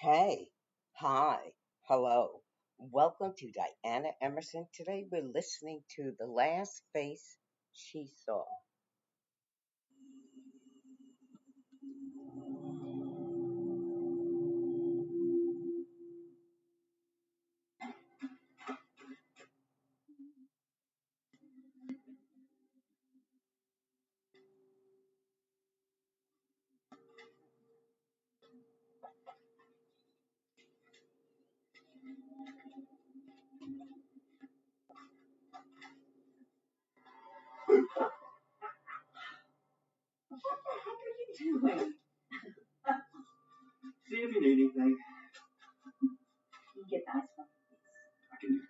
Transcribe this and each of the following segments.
Hey, hi, hello. Welcome to Diana Emerson. Today we're listening to The Last Face She Saw. What the heck are you doing? See if you need anything. You get that stuff. I can do that.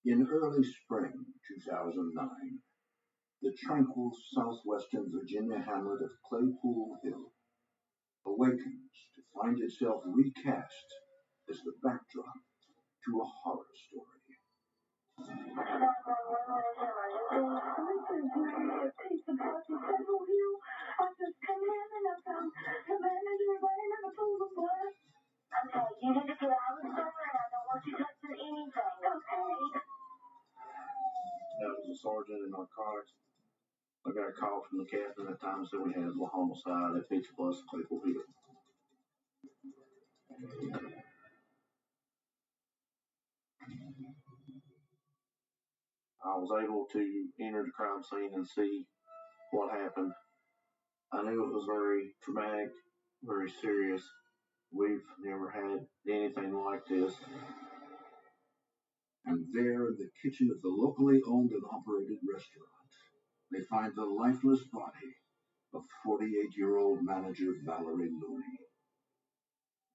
In early spring 2009, the tranquil southwestern Virginia hamlet of Claypool Hill awakens to find itself recast as the backdrop to a horror story. Okay, you need to get out of the store and I don't want you touching anything, okay? That was a sergeant in narcotics. I got a call from the captain at the time said we had a homicide at Pizza Plus Claypool Hill. I was able to enter the crime scene and see what happened. I knew it was very traumatic, very serious. We've never had anything like this. And there in the kitchen of the locally owned and operated restaurant, they find the lifeless body of 48-year-old manager Valerie Looney.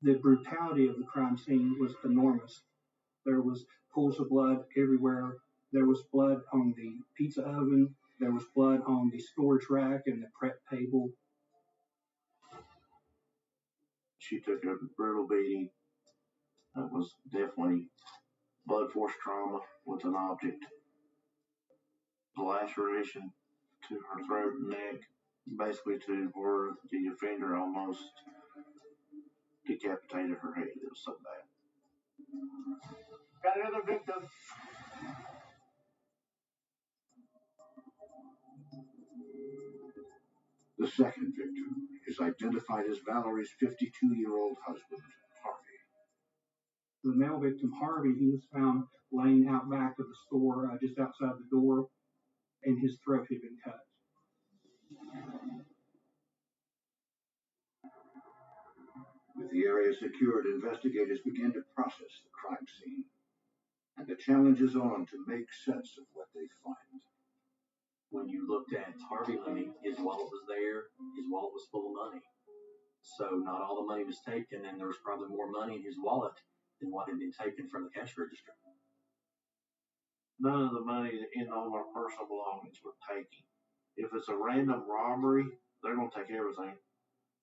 The brutality of the crime scene was enormous. There was pools of blood everywhere. There was blood on the pizza oven. There was blood on the storage rack and the prep table. She took a brutal beating. That was definitely blood force trauma with an object. The laceration to her throat and neck, basically to where the offender almost decapitated her head. It was so bad. Got another victim. The second victim is identified as Valerie's 52-year-old husband, Harvey. The male victim, Harvey, he was found laying out back of the store, just outside the door, and his throat had been cut. With the area secured, investigators begin to process the crime scene. And the challenge is on to make sense of what they find. When you looked at Harvey Looney, his wallet was there, his wallet was full of money. So not all the money was taken, and there was probably more money in his wallet than what had been taken from the cash register. None of the money in all our personal belongings were taken. If it's a random robbery, they're going to take everything.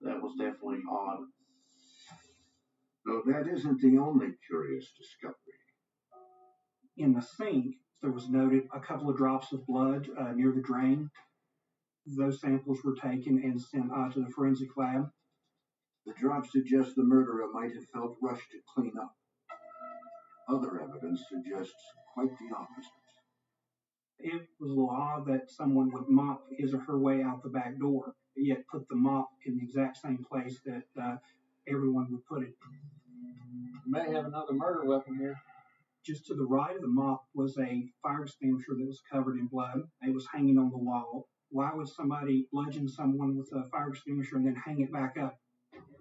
That was definitely odd. Though that isn't the only curious discovery. In the sink, there was noted a couple of drops of blood near the drain. Those samples were taken and sent to the forensic lab. The drops suggest the murderer might have felt rushed to clean up. Other evidence suggests quite the opposite. It was a little odd that someone would mop his or her way out the back door, yet put the mop in the exact same place that everyone would put it. You may have another murder weapon here. Just to the right of the mop was a fire extinguisher that was covered in blood. It was hanging on the wall. Why would somebody bludgeon someone with a fire extinguisher and then hang it back up?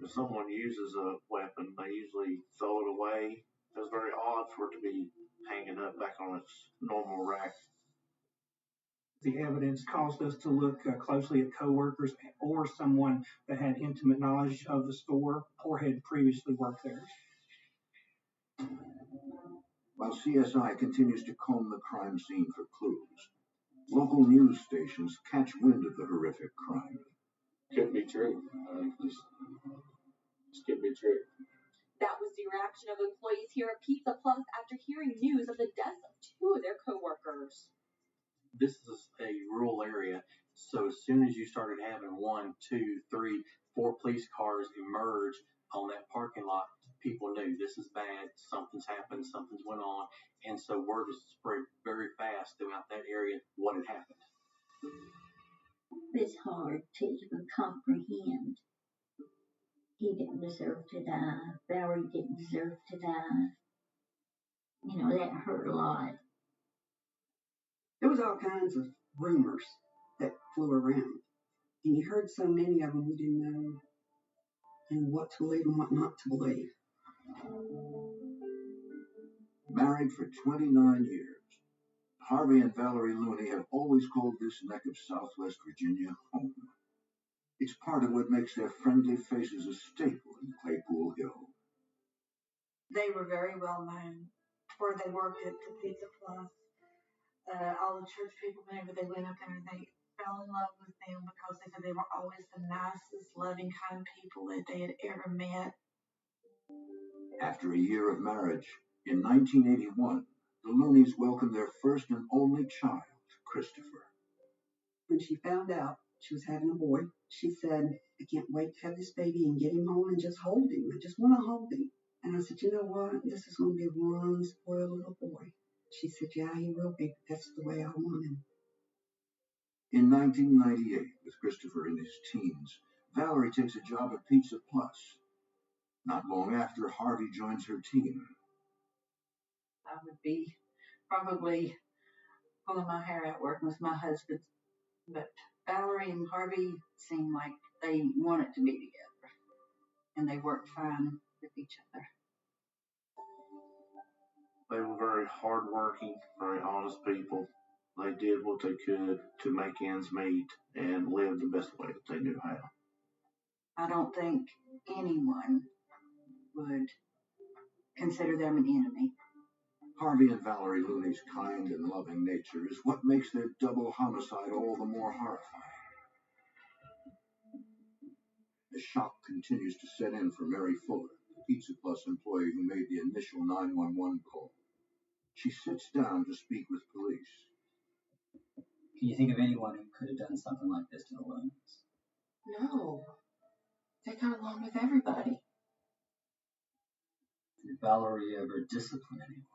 If someone uses a weapon, they usually throw it away. It's very odd for it to be hanging up back on its normal rack. The evidence caused us to look closely at coworkers or someone that had intimate knowledge of the store or had previously worked there. While CSI continues to comb the crime scene for clues, local news stations catch wind of the horrific crime. Couldn't be true. Just couldn't be true. That was the reaction of employees here at Pizza Plus after hearing news of the deaths of two of their coworkers. This is a rural area, so as soon as you started having 1, 2, 3, 4 police cars emerge on that parking lot, people knew this is bad, something's happened, something's went on, and so word was spread very fast throughout that area what had happened. It's hard to even comprehend. He didn't deserve to die. Valerie didn't deserve to die. You know, that hurt a lot. There was all kinds of rumors that flew around. And you heard so many of them, we didn't know what to believe and what not to believe. Married for 29 years, Harvey and Valerie Looney have always called this neck of Southwest Virginia home. It's part of what makes their friendly faces a staple in Claypool Hill. They were very well known where they worked at the Pizza Plus. All the church people, whenever they went up there, they fell in love with them because they said they were always the nicest, loving, kind people that they had ever met. After a year of marriage, in 1981, the Looneys welcomed their first and only child, Christopher. When she found out she was having a boy, she said, I can't wait to have this baby and get him home and just hold him. I just want to hold him. And I said, you know what? This is going to be one spoiled little boy. She said, yeah, he will be, but that's the way I want him. In 1998, with Christopher in his teens, Valerie takes a job at Pizza Plus. Not long after, Harvey joins her team. I would be probably pulling my hair out working with my husband. But Valerie and Harvey seemed like they wanted to be together. And they worked fine with each other. They were very hardworking, very honest people. They did what they could to make ends meet and live the best way that they knew how. I don't think anyone would consider them an enemy. Harvey and Valerie Looney's kind and loving nature is what makes their double homicide all the more horrifying. The shock continues to set in for Mary Fuller, the Pizza Plus employee who made the initial 911 call. She sits down to speak with police. Can you think of anyone who could have done something like this to the Loneys? No. They got along with everybody. Did Valerie ever discipline anyone?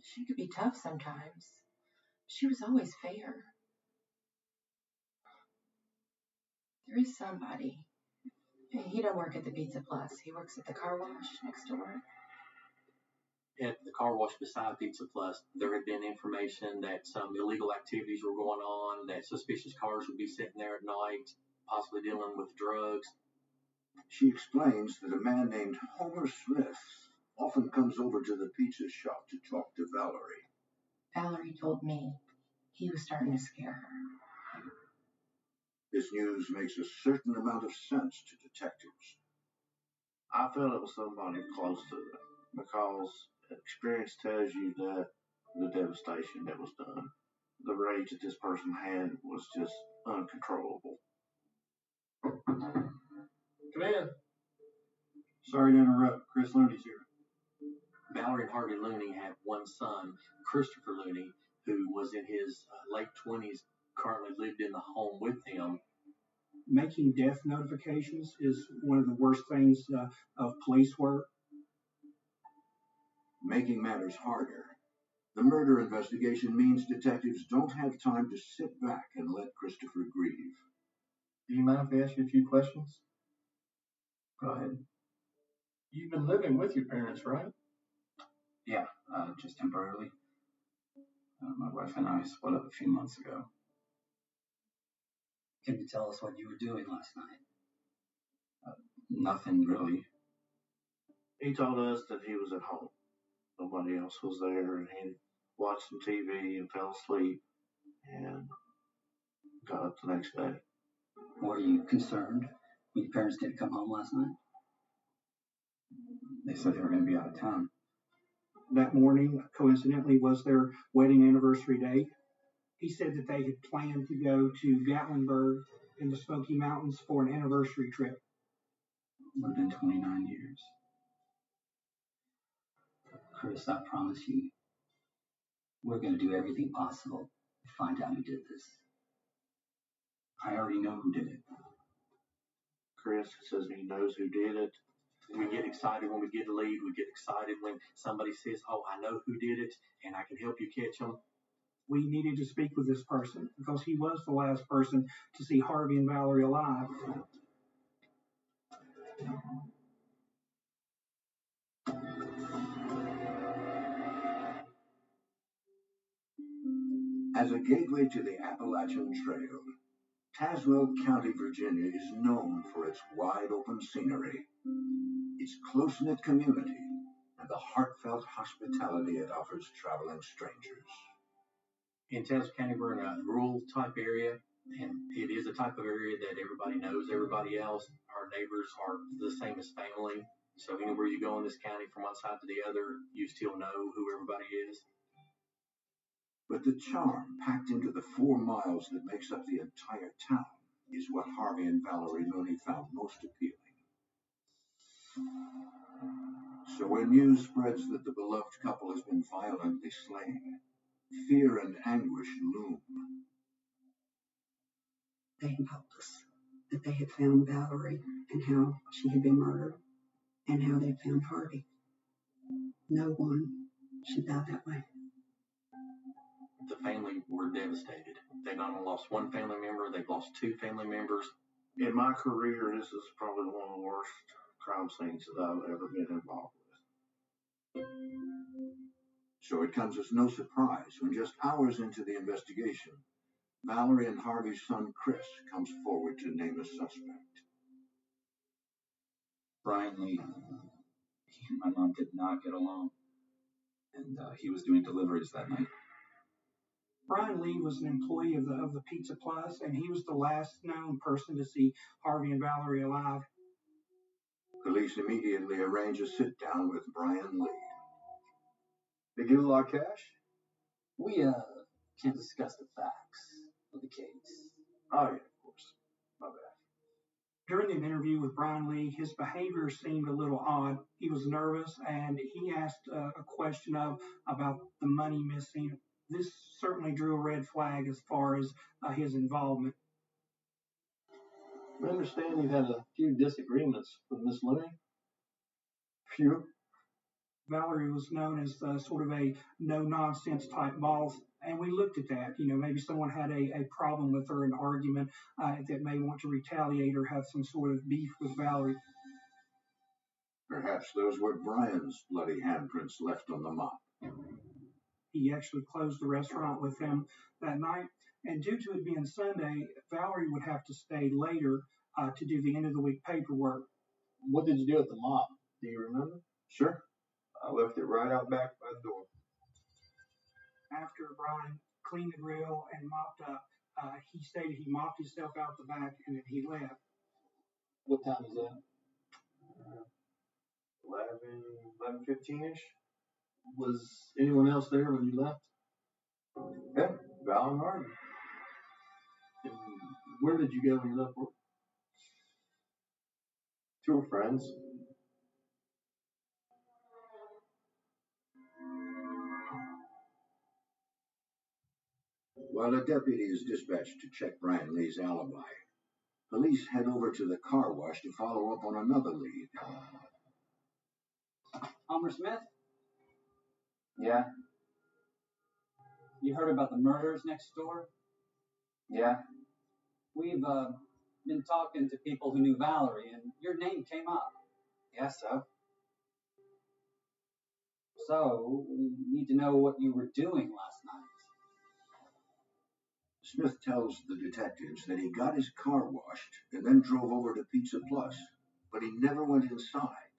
She could be tough sometimes. She was always fair. There is somebody. He don't work at the Pizza Plus. He works at the car wash next door. At the car wash beside Pizza Plus, there had been information that some illegal activities were going on, that suspicious cars would be sitting there at night, possibly dealing with drugs. She explains that a man named Homer Smith often comes over to the pizza shop to talk to Valerie. Valerie told me he was starting to scare her. This news makes a certain amount of sense to detectives. I felt it was somebody close to them because experience tells you that the devastation that was done, the rage that this person had was just uncontrollable. Come in. Sorry to interrupt. Chris Looney's here. Valerie and Harvey Looney have one son, Christopher Looney, who was in his late 20s, currently lived in the home with him. Making death notifications is one of the worst things of police work. Making matters harder, the murder investigation means detectives don't have time to sit back and let Christopher grieve. Do you mind if I ask you a few questions? Go ahead. You've been living with your parents, right? Yeah, just temporarily. My wife and I split up a few months ago. Can you tell us what you were doing last night? Nothing really. He told us that he was at home. Nobody else was there, and he watched some TV and fell asleep. and got up the next day. Were you concerned when your parents didn't come home last night? They said they were going to be out of town. That morning, coincidentally, was their wedding anniversary day. He said that they had planned to go to Gatlinburg in the Smoky Mountains for an anniversary trip. It would have been 29 years. Chris, I promise you, we're going to do everything possible to find out who did this. I already know who did it. Chris says he knows who did it. We get excited when we get a lead. We get excited when somebody says, oh, I know who did it, and I can help you catch them. We needed to speak with this person because he was the last person to see Harvey and Valerie alive. As a gateway to the Appalachian Trail, Tazewell County, Virginia is known for its wide-open scenery, its close-knit community, and the heartfelt hospitality it offers traveling strangers. In Tazewell County, we're in a rural type area, and it is a type of area that everybody knows everybody else. Our neighbors are the same as family. So anywhere you go in this county from one side to the other, you still know who everybody is. But the charm packed into the 4 miles that makes up the entire town is what Harvey and Valerie Looney found most appealing. So when news spreads that the beloved couple has been violently slain, fear and anguish loom. They had told us that they had found Valerie and how she had been murdered and how they found Harvey. No one should die that way. The family were devastated. They not only lost one family member, they've lost 2 family members. In my career, this is probably one of the worst crime scenes that I've ever been involved with. So it comes as no surprise when just hours into the investigation, Valerie and Harvey's son Chris comes forward to name a suspect. Brian Lee. He and my mom did not get along, and he was doing deliveries that night. Brian Lee was an employee of the Pizza Plus, and he was the last known person to see Harvey and Valerie alive. Police immediately arrange a sit-down with Brian Lee. They give a lot of cash? We can't discuss the facts of the case. Oh, yeah, of course. My bad. During the interview with Brian Lee, his behavior seemed a little odd. He was nervous, and he asked a question about the money missing. This certainly drew a red flag as far as his involvement. We understand you've had a few disagreements with Miss Looney. Few? Valerie was known as sort of a no-nonsense type boss, and we looked at that. You know, maybe someone had a problem with her, an argument that may want to retaliate or have some sort of beef with Valerie. Perhaps those were Brian's bloody handprints left on the mop. He actually closed the restaurant with them that night, and due to it being Sunday, Valerie would have to stay later to do the end of the week paperwork. What did you do at the mop? Do you remember? Sure. I left it right out back by the door. After Brian cleaned the grill and mopped up, he stated he mopped himself out the back and then he left. What time was that? 11:15-ish. Was anyone else there when you left? Yeah, Val and Harvey. And where did you go when you left work? Two were friends. While a deputy is dispatched to check Brian Lee's alibi, police head over to the car wash to follow up on another lead. Homer Smith? Yeah? You heard about the murders next door? Yeah? We've been talking to people who knew Valerie, and your name came up. Yeah, so? So, we need to know what you were doing last night. Smith tells the detectives that he got his car washed and then drove over to Pizza Plus, but he never went inside.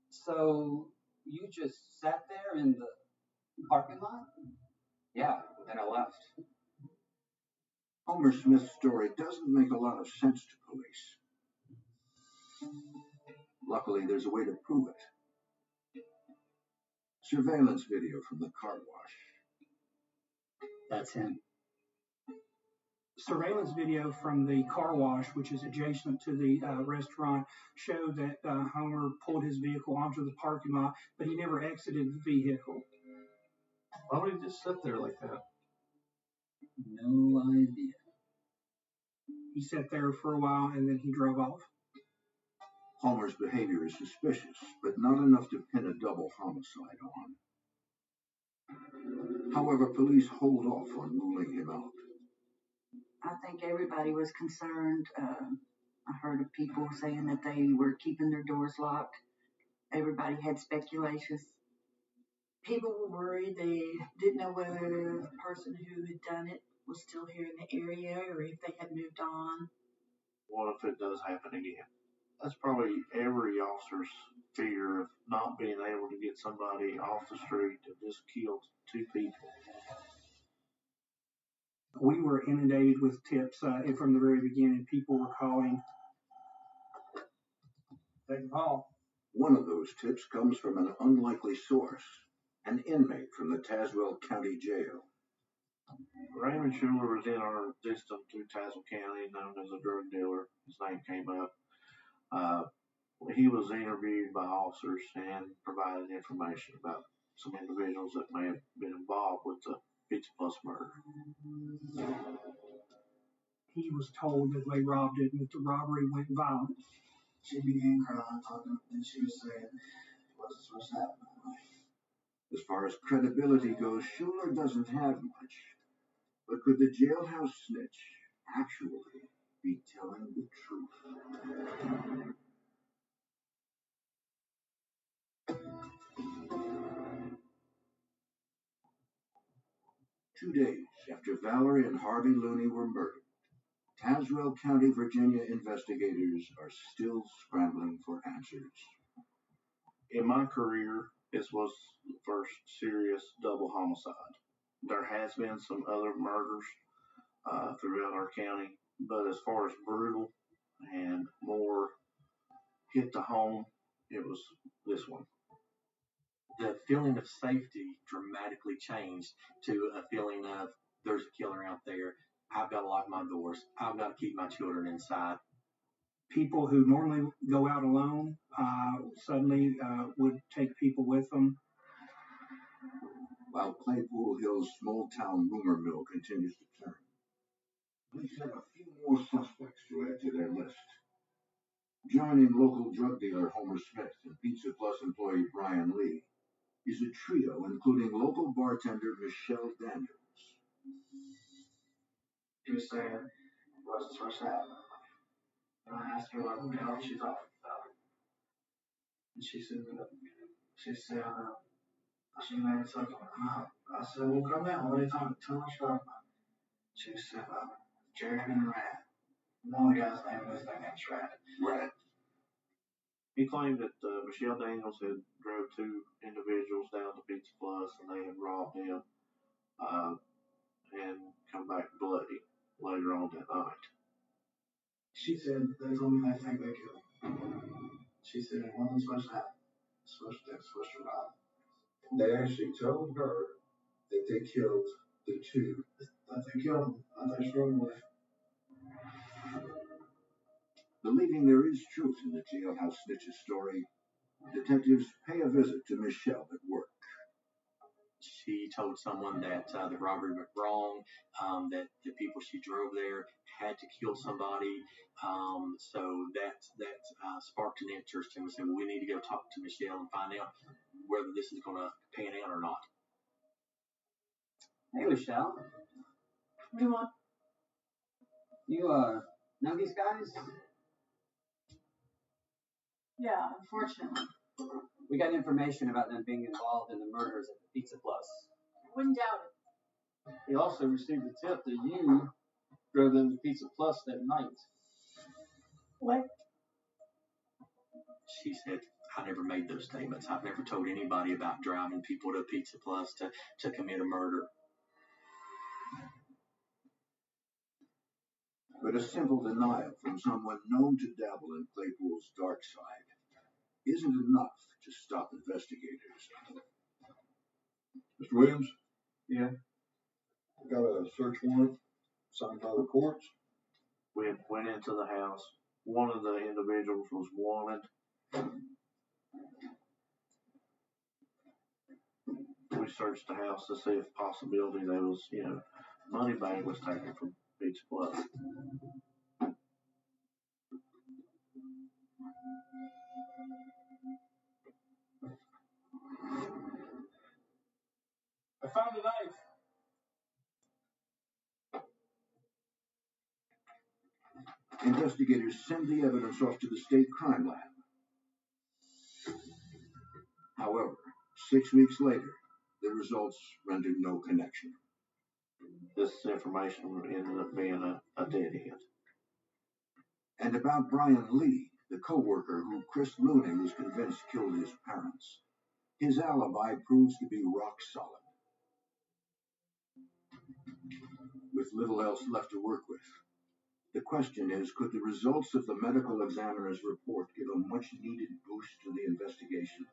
So, you just sat there in the parking lot? Yeah, then I left. Homer Smith's story doesn't make a lot of sense to police. Luckily, there's a way to prove it. Surveillance video from the car wash. That's him. Surveillance video from the car wash, which is adjacent to the restaurant, showed that Homer pulled his vehicle onto the parking lot, but he never exited the vehicle. Why would he just sit there like that? No idea. He sat there for a while and then he drove off. Homer's behavior is suspicious, but not enough to pin a double homicide on. However, police hold off on ruling him out. I think everybody was concerned. I heard of people saying that they were keeping their doors locked. Everybody had speculations. People were worried. They didn't know whether the person who had done it was still here in the area or if they had moved on. What if it does happen again? That's probably every officer's fear of not being able to get somebody off the street that just killed 2 people. We were inundated with tips from the very beginning. People were calling. Take a call. One of those tips comes from an unlikely source, an inmate from the Tazewell County Jail. Raymond Schuler was in our system through Tazewell County, known as a drug dealer. His name came up. He was interviewed by officers and provided information about some individuals that may have been involved with the Pizza Plus murder. He was told that they robbed it and that the robbery went violent. She began crying, talking, and she was saying it wasn't supposed to happen that way. As far as credibility goes, Schuler doesn't have much. But could the jailhouse snitch actually be telling the truth? 2 days after Valerie and Harvey Looney were murdered, Tazewell County, Virginia investigators are still scrambling for answers. In my career, this was the first serious double homicide. There has been some other murders throughout our county, but as far as brutal and more hit to home, it was this one. The feeling of safety dramatically changed to a feeling of there's a killer out there. I've got to lock my doors. I've got to keep my children inside. People who normally go out alone suddenly would take people with them. While Claypool Hill's small town rumor mill continues to turn, police have a few more suspects to add to their list. Joining local drug dealer Homer Smith and Pizza Plus employee Brian Lee is a trio including local bartender Michelle Daniels. She was saying it wasn't supposed to happen that way. And I asked her what she thought about it. And she said, she made it something like, I said, well, come down. What are you talking about? She said, Jared and Rat. One of the guys' name was Rat. Rat. He claimed that Michelle Daniels had drove 2 individuals down to Pizza Plus and they had robbed him and come back bloody later on that night. She said they told me they think they killed him. She said it wasn't supposed to happen. They were supposed to rob him. They actually told her that they killed the 2. That they killed him. That they threw him away. Believing there is truth in the jailhouse snitch's story, detectives pay a visit to Michelle at work. She told someone that the robbery went wrong, that the people she drove there had to kill somebody. So that sparked an interest in me. So we need to go talk to Michelle and find out whether this is going to pan out or not. Hey, Michelle. What do you want? You know these guys? Yeah, unfortunately. We got information about them being involved in the murders at the Pizza Plus. I wouldn't doubt it. We also received a tip that you drove them to Pizza Plus that night. What? She said, I never made those statements. I've never told anybody about driving people to Pizza Plus to commit a murder. But a simple denial from someone known to dabble in Claypool's dark side isn't enough to stop investigators. Mr. Williams, Yeah. got a search warrant signed by the courts. We went into the house. One of the individuals was wanted. We searched the house to see if possibility there was, money bag was taken from Pizza Plus. I found a knife. Investigators send the evidence off to the state crime lab. However, 6 weeks later, the results rendered no connection. This information ended up being a dead end. And about Brian Lee, the co-worker who Chris Looney was convinced killed his parents, his alibi proves to be rock solid. With little else left to work with, the question is, could the results of the medical examiner's report give a much-needed boost to the investigation?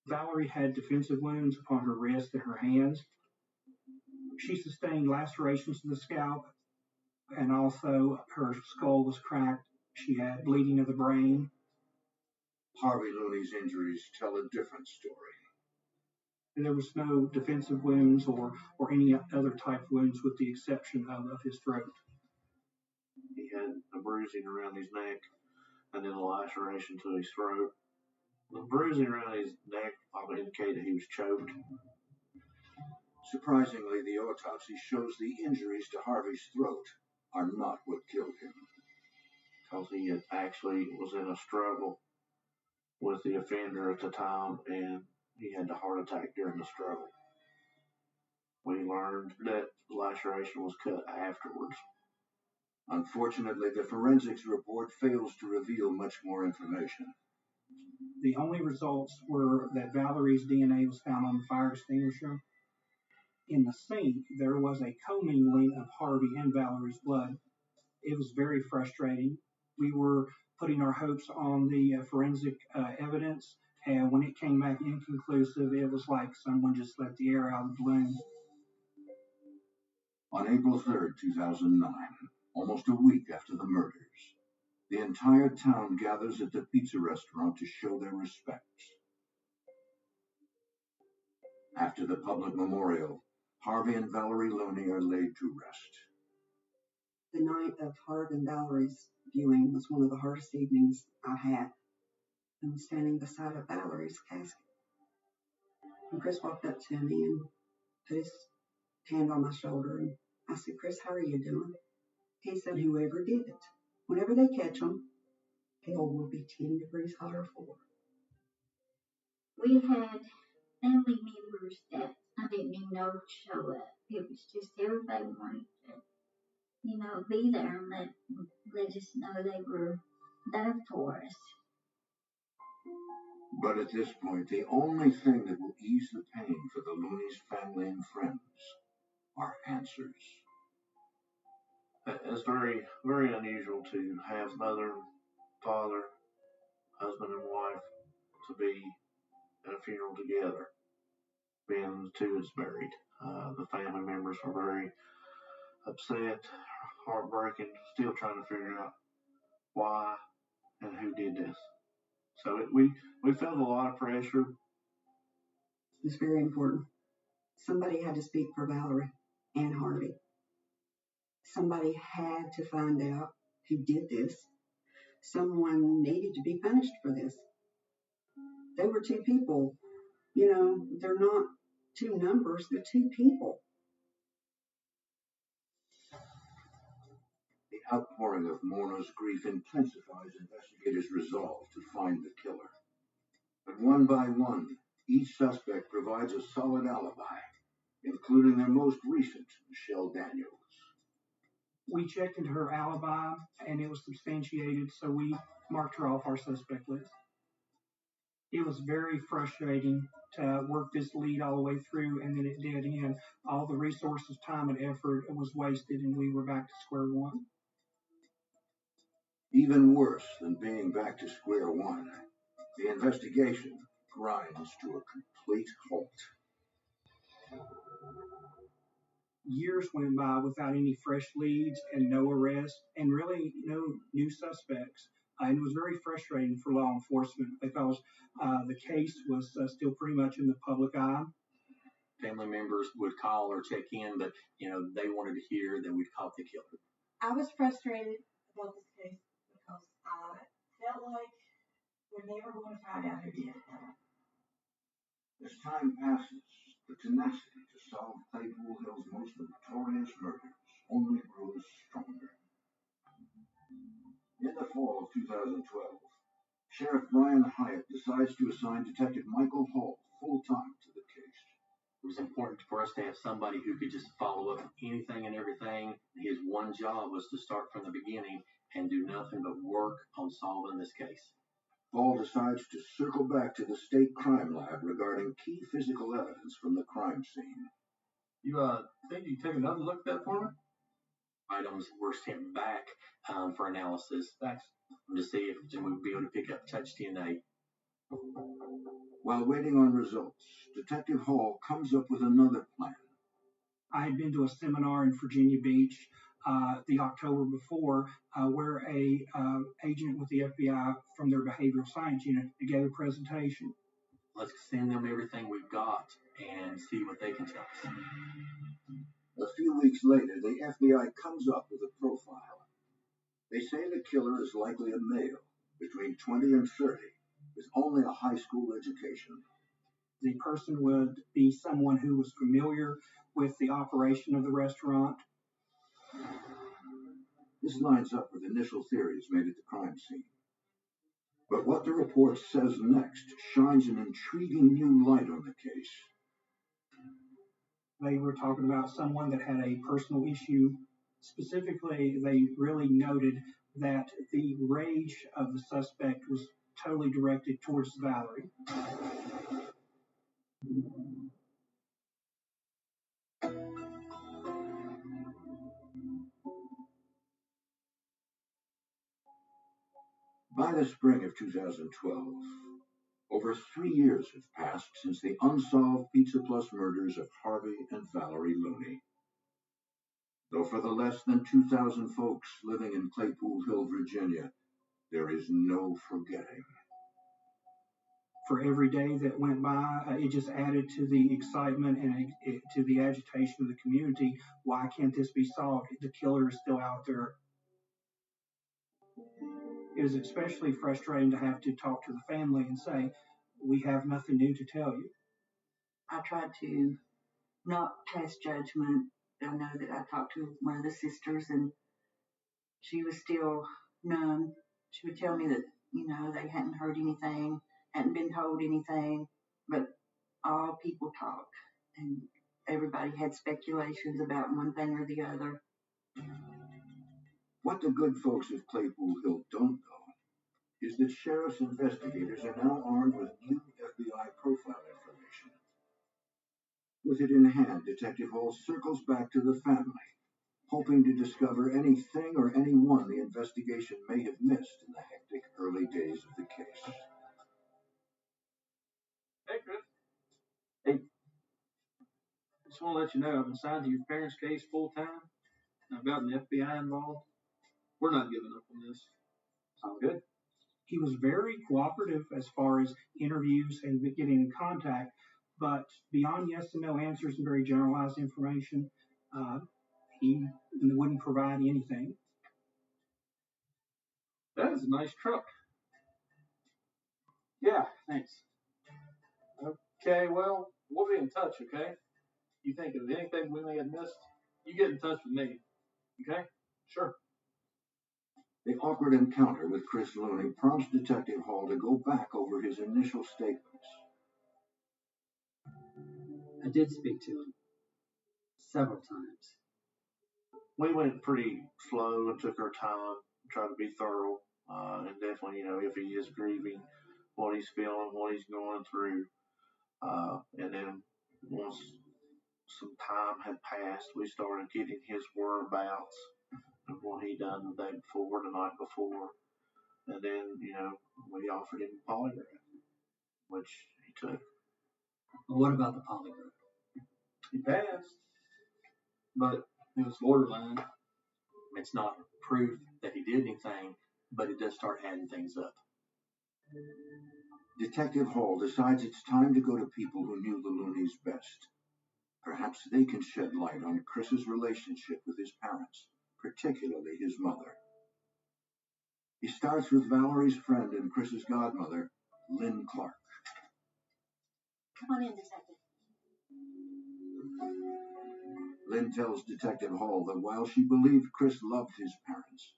Valerie had defensive wounds upon her wrist and her hands. She sustained lacerations to the scalp, and also her skull was cracked. She had bleeding of the brain. Harvey Looney's injuries tell a different story. There was no defensive wounds or any other type of wounds with the exception of his throat. He had a bruising around his neck and then a laceration to his throat. The bruising around his neck probably indicated he was choked. Surprisingly, the autopsy shows the injuries to Harvey's throat are not what killed him. Because he had actually was in a struggle with the offender at the time, and he had the heart attack during the struggle. We learned that the laceration was cut afterwards. Unfortunately, the forensics report fails to reveal much more information. The only results were that Valerie's DNA was found on the fire extinguisher. In the sink, there was a commingling of Harvey and Valerie's blood. It was very frustrating. We were putting our hopes on the forensic evidence, and when it came back inconclusive, it was like someone just let the air out of the balloon. On April 3rd, 2009, almost a week after the murders, the entire town gathers at the pizza restaurant to show their respects. After the public memorial, Harvey and Valerie Looney are laid to rest. The night of Harvey and Valerie's viewing was one of the hardest evenings I've had. I was standing beside Valerie's casket. And Chris walked up to me and put his hand on my shoulder, and I said, "Chris, how are you doing?" He said, "Whoever did it, whenever they catch them, hell will be 10 degrees hotter for them." We had family members that I didn't even know would show up. It was just everybody wanted to, be there and let us know they were there for us. But at this point, the only thing that will ease the pain for the Looney's family and friends are answers. It's very, very unusual to have mother, father, husband, and wife to be at a funeral together, being the two is married. The family members were very upset, heartbroken, still trying to figure out why and who did this. So we felt a lot of pressure. It's very important. Somebody had to speak for Valerie and Harvey. Somebody had to find out who did this. Someone needed to be punished for this. They were two people. They're not two numbers, they're two people. The outpouring of mourners' grief intensifies investigators' resolve to find the killer. But one by one, each suspect provides a solid alibi, including their most recent, Michelle Daniels. We checked into her alibi, and it was substantiated, so we marked her off our suspect list. It was very frustrating to work this lead all the way through, and then it did end. All the resources, time, and effort was wasted, and we were back to square one. Even worse than being back to square one, the investigation grinds to a complete halt. Years went by without any fresh leads and no arrests and really no new suspects. And it was very frustrating for law enforcement because the case was still pretty much in the public eye. Family members would call or check in, but they wanted to hear that we'd caught the killer. I was frustrated about this case because I felt like we're never going to find out who did it. As time passes, the tenacity to solve Claypool Hill's most notorious murders only grows stronger. In the fall of 2012, Sheriff Brian Hyatt decides to assign Detective Michael Hall full-time to the case. It was important for us to have somebody who could just follow up anything and everything. His one job was to start from the beginning and do nothing but work on solving this case. Hall decides to circle back to the state crime lab regarding key physical evidence from the crime scene. You think you can take another look at that for me? Items were sent back for analysis. Thanks. To see if we would be able to pick up touch DNA. While waiting on results, Detective Hall comes up with another plan. I had been to a seminar in Virginia Beach the October before where a agent with the FBI from their behavioral science unit gave a presentation. Let's send them everything we've got and see what they can tell us. A few weeks later, the FBI comes up with a profile. They say the killer is likely a male, between 20 and 30, with only a high school education. The person would be someone who was familiar with the operation of the restaurant. This lines up with initial theories made at the crime scene. But what the report says next shines an intriguing new light on the case. They were talking about someone that had a personal issue. Specifically, they really noted that the rage of the suspect was totally directed towards Valerie. By the spring of 2012, over 3 years have passed since the unsolved Pizza Plus murders of Harvey and Valerie Looney. Though for the less than 2,000 folks living in Claypool Hill, Virginia, there is no forgetting. For every day that went by, it just added to the excitement and to the agitation of the community. Why can't this be solved? The killer is still out there. It was especially frustrating to have to talk to the family and say, we have nothing new to tell you. I tried to not pass judgment. I know that I talked to one of the sisters and she was still numb. She would tell me that, they hadn't heard anything, hadn't been told anything, but all people talk and everybody had speculations about one thing or the other. What the good folks of Claypool Hill don't know is that sheriff's investigators are now armed with new FBI profile information. With it in hand, Detective Hall circles back to the family, hoping to discover anything or anyone the investigation may have missed in the hectic early days of the case. Hey, Chris. Hey. I just want to let you know I've been assigned to your parents' case full time. I've gotten the FBI involved. We're not giving up on this. Sounds good. He was very cooperative as far as interviews and getting in contact, but beyond yes and no answers and very generalized information, he wouldn't provide anything. That is a nice truck. Yeah, thanks. Okay, well, we'll be in touch, okay? You think of anything we may have missed, you get in touch with me, okay? Sure. The awkward encounter with Chris Looney prompts Detective Hall to go back over his initial statements. I did speak to him several times. We went pretty slow and took our time, tried to be thorough, and definitely, if he is grieving, what he's feeling, what he's going through. And then once some time had passed, we started getting his whereabouts of what he done the day before, the night before. And then, we offered him a polygraph, which he took. Well, what about the polygraph? He passed, but it was borderline. It's not proof that he did anything, but it does start adding things up. Detective Hall decides it's time to go to people who knew the Loonies best. Perhaps they can shed light on Chris's relationship with his parents, particularly his mother. He starts with Valerie's friend and Chris's godmother, Lynn Clark. Come on in, Detective. Lynn tells Detective Hall that while she believed Chris loved his parents,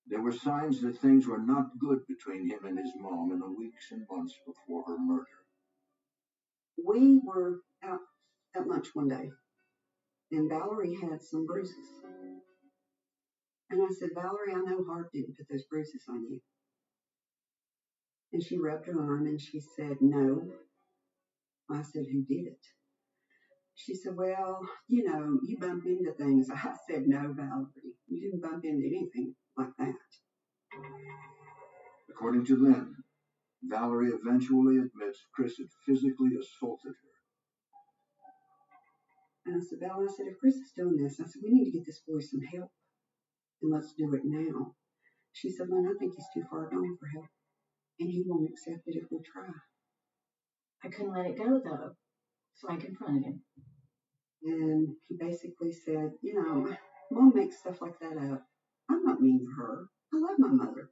there were signs that things were not good between him and his mom in the weeks and months before her murder. We were out at lunch one day, and Valerie had some bruises. And I said, Valerie, I know Harv didn't put those bruises on you. And she rubbed her arm and she said, no. I said, who did it? She said, well, you bump into things. I said, no, Valerie, you didn't bump into anything like that. According to Lynn, Valerie eventually admits Chris had physically assaulted her. And I said, Val, if Chris is doing this, I said, we need to get this boy some help. And let's do it now. She said, Lynn, I think he's too far gone for help. And he won't accept it if we try. I couldn't let it go, though. So I confronted him. And he basically said, Mom makes stuff like that up. I'm not mean to her. I love my mother.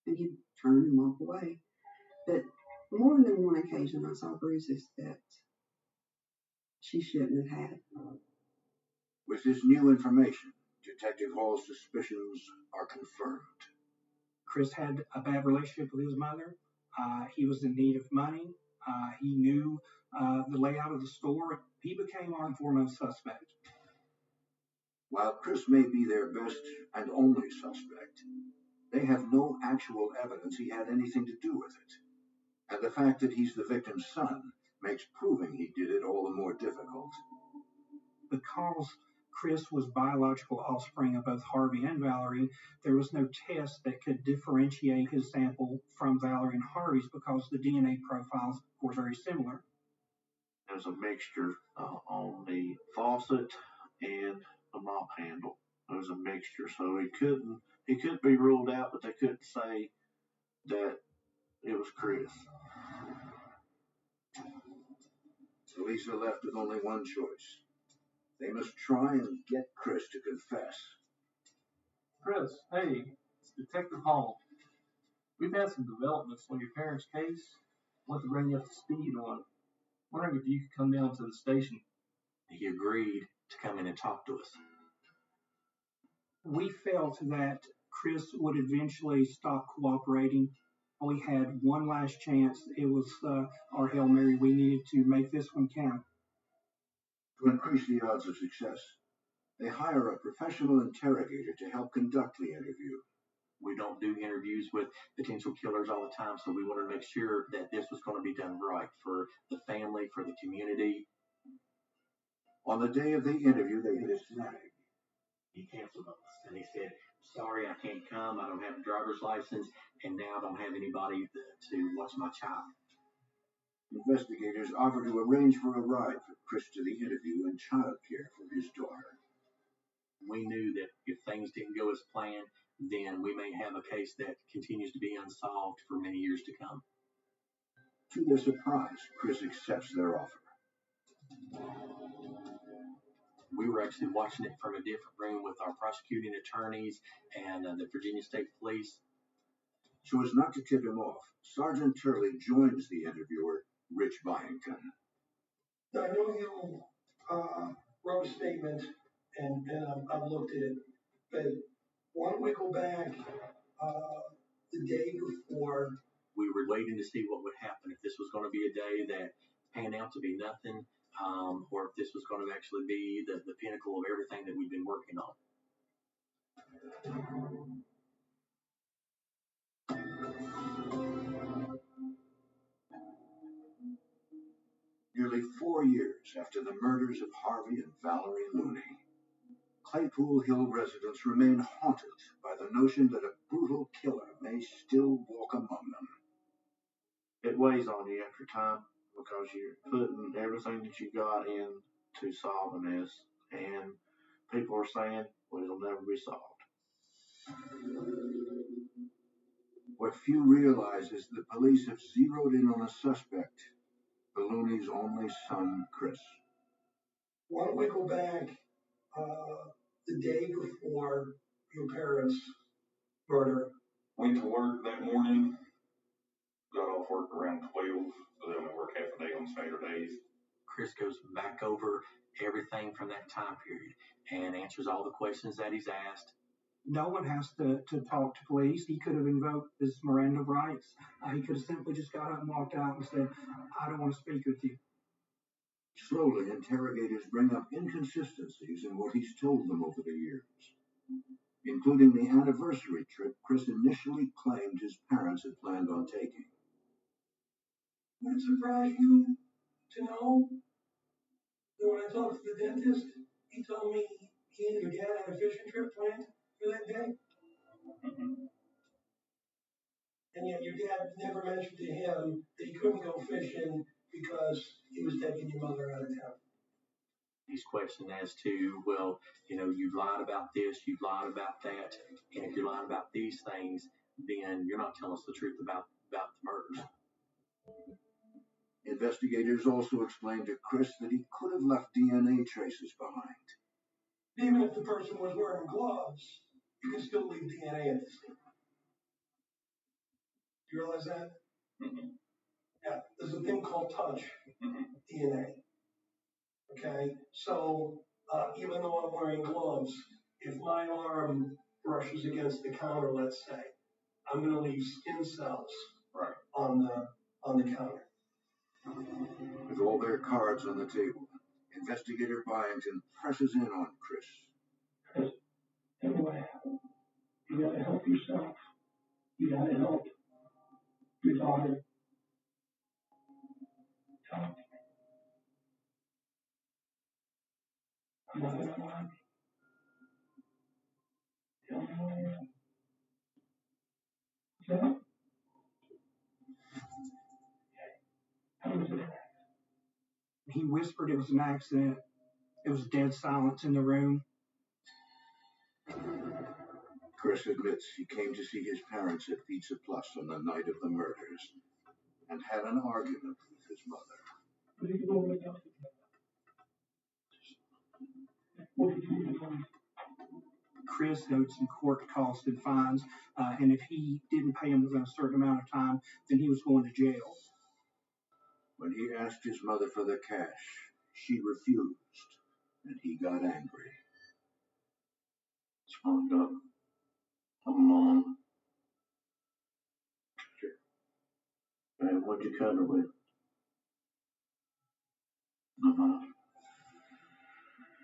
And he'd turn and walk away. But more than one occasion, I saw bruises that she shouldn't have had. With this new information, Detective Hall's suspicions are confirmed. Chris had a bad relationship with his mother. He was in need of money. He knew the layout of the store. He became our foremost suspect. While Chris may be their best and only suspect, they have no actual evidence he had anything to do with it. And the fact that he's the victim's son makes proving he did it all the more difficult. Because Chris was biological offspring of both Harvey and Valerie, there was no test that could differentiate his sample from Valerie and Harvey's because the DNA profiles were very similar. There's a mixture on the faucet and the mop handle. There's a mixture, so he couldn't be ruled out, but they couldn't say that it was Chris. Police are left with only one choice. They must try and get Chris to confess. Chris, hey, it's Detective Hall. We've had some developments on your parents' case. I want to bring you up to speed on it. Wondering if you could come down to the station. He agreed to come in and talk to us. We felt that Chris would eventually stop cooperating. We had one last chance. It was our Hail Mary. We needed to make this one count. To increase the odds of success, they hire a professional interrogator to help conduct the interview. We don't do interviews with potential killers all the time, so we wanted to make sure that this was going to be done right for the family, for the community. On the day of the interview, they hit a snag. He canceled us, and he said, sorry, I can't come. I don't have a driver's license, and now I don't have anybody to watch my child. Investigators offer to arrange for a ride for Chris to the interview and childcare for his daughter. We knew that if things didn't go as planned, then we may have a case that continues to be unsolved for many years to come. To their surprise, Chris accepts their offer. We were actually watching it from a different room with our prosecuting attorneys and the Virginia State Police. So as not to tip him off, Sergeant Turley joins the interviewer, Rich Byington. I know you wrote a statement, and I've looked at it, but why don't we go back the day before? We were waiting to see what would happen, if this was going to be a day that panned out to be nothing, or if this was going to actually be the pinnacle of everything that we've been working on. Nearly 4 years after the murders of Harvey and Valerie Looney, Claypool Hill residents remain haunted by the notion that a brutal killer may still walk among them. It weighs on you after time because you're putting everything that you got into solving this, and people are saying, well, it'll never be solved. What few realize is the police have zeroed in on a suspect, the Looney's only son, Chris. Why don't we go back the day before your parents' murder? Went to work that morning, got off work around 12, so then we work half a day on Saturdays. Chris goes back over everything from that time period and answers all the questions that he's asked. No one has to talk to police. He could have invoked his Miranda rights. He could have simply just got up and walked out and said, I don't want to speak with you. Slowly, interrogators bring up inconsistencies in what he's told them over the years, including the anniversary trip Chris initially claimed his parents had planned on taking. Would it surprise you to know that when I talked to the dentist, he told me he and your dad had a fishing trip planned for that day? And yet your dad never mentioned to him that he couldn't go fishing because he was taking your mother out of town. He's questioned as to, well, you've lied about this, you've lied about that, and if you're lying about these things, then you're not telling us the truth about the murders. Investigators also explained to Chris that he could have left DNA traces behind. Even if the person was wearing gloves, you can still leave DNA at the scene. Do you realize that? Yeah, there's a thing called touch DNA. Okay, so even though I'm wearing gloves, if my arm brushes against the counter, let's say, I'm going to leave skin cells on the counter. With all their cards on the table, Investigator Byington presses in on Chris. Chris, tell me what happened. You got to help yourself. You got to help your daughter. Tell me. I'm not going to lie. Tell me what happened. Yeah. How was it? He whispered it was an accident. It was dead silence in the room. Chris admits he came to see his parents at Pizza Plus on the night of the murders and had an argument with his mother. What did you go with? What did you do? Chris owed some court costs and fines, and if he didn't pay them within a certain amount of time, then he was going to jail. When he asked his mother for the cash, she refused, and he got angry. It's fucked up. I'm a mom. And what'd you cut her with?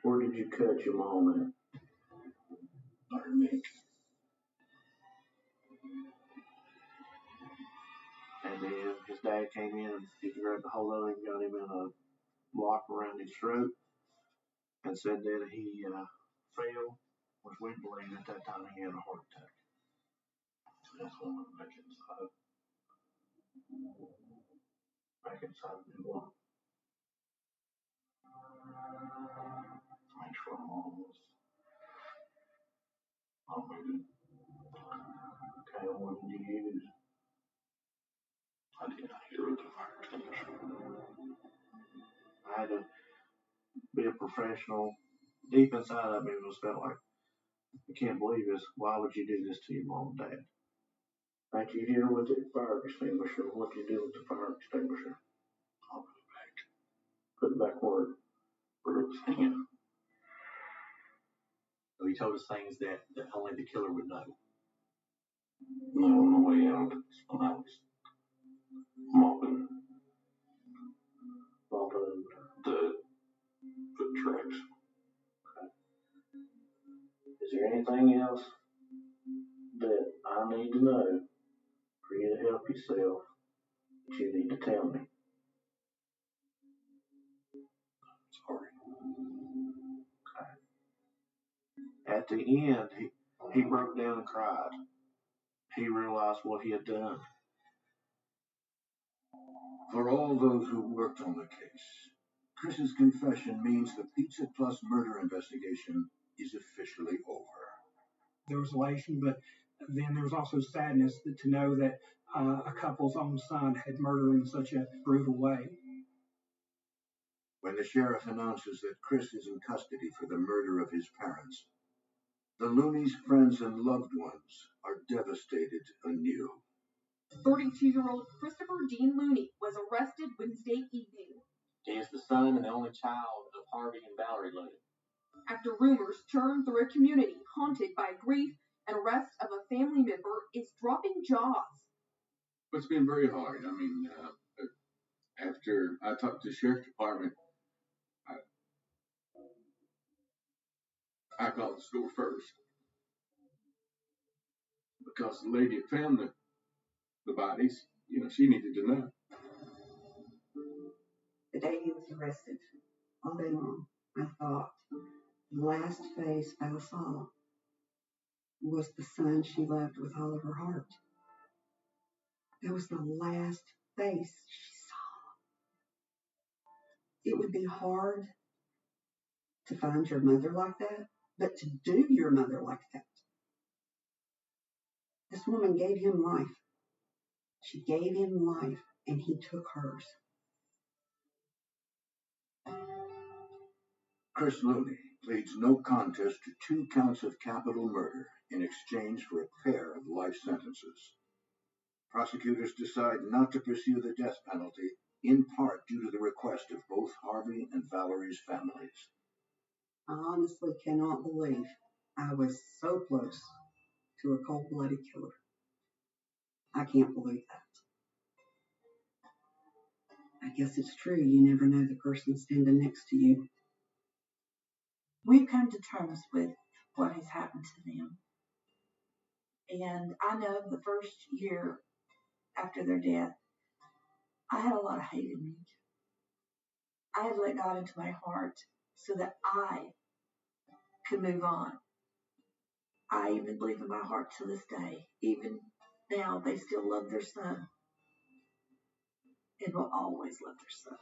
Where did you cut your mom at? Her neck. And then his dad came in and he grabbed a hold of him, got him in a lock around his throat, and said that he fell, was wind-bleeding at that time, he had a heart attack. That's when I'm back inside. Back inside the new one. Thanks for all this. Oh, maybe. Okay, what did you use? I did not hear with the fire extinguisher. I had to be a professional. Deep inside of me was felt like, I can't believe this. Why would you do this to your mom and dad? Like you hit her with the fire extinguisher. What did you do with the fire extinguisher? I'll put it back. Put it back where it was hanging. So he told us things that only the killer would know. No, on the way out, when I was mopping the foot tracks. Okay. Is there anything else that I need to know for you to help yourself that you need to tell me? At the end, he broke down and cried. He realized what he had done. For all those who worked on the case, Chris's confession means the Pizza Plus murder investigation is officially over. There was elation, but then there was also sadness to know that a couple's own son had murdered in such a brutal way. When the sheriff announces that Chris is in custody for the murder of his parents, the Looney's friends and loved ones are devastated anew. 32-year-old Christopher Dean Looney was arrested Wednesday evening. He is the son and the only child of Harvey and Valerie Looney. After rumors churned through a community haunted by grief, an arrest of a family member is dropping jaws. It's been very hard. I mean, after I talked to the sheriff's department, I called the store first because the lady that found the bodies, she needed to know. The day he was arrested, all day long, I thought the last face I saw was the son she loved with all of her heart. That was the last face she saw. It would be hard to find your mother like that, but to do your mother like that. This woman gave him life. She gave him life, and he took hers. Chris Looney pleads no contest to 2 counts of capital murder in exchange for a pair of life sentences. Prosecutors decide not to pursue the death penalty, in part due to the request of both Harvey and Valerie's families. I honestly cannot believe I was so close to a cold-blooded killer. I can't believe that. I guess it's true. You never know the person standing next to you. We've come to terms with what has happened to them. And I know the first year after their death, I had a lot of hate in me. I had let God into my heart so that I could move on. I even believe in my heart to this day, even now, they still love their son and will always love their son.